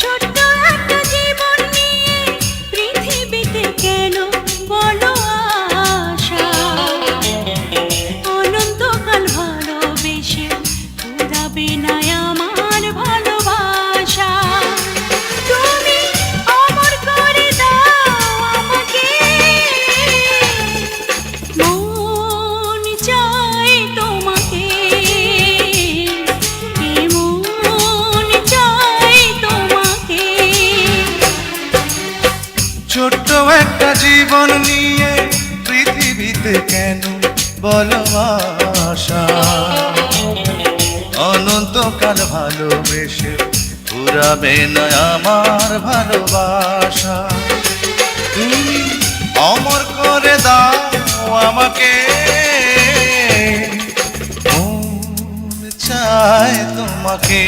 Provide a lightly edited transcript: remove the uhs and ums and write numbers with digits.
ছোট্ট একটা জীবন নিয়ে পৃথিবীতে কেন বলো আশা, অনন্তকাল ভালোবেসে ফুরাবে না আমার ভালোবাসা। তুমি অমর করে দাও আমাকে, মন চাই তোমাকে, মন চাই তোমাকে। ছোট্ট একটা জীবন নিয়ে পৃথিবীতে কেন বলো আশা, অনন্তকাল ভালোবেসে ফুরাবে না আমার ভালোবাসা। তুমি অমর করে দাও আমাকে, মন চায় তোমাকে।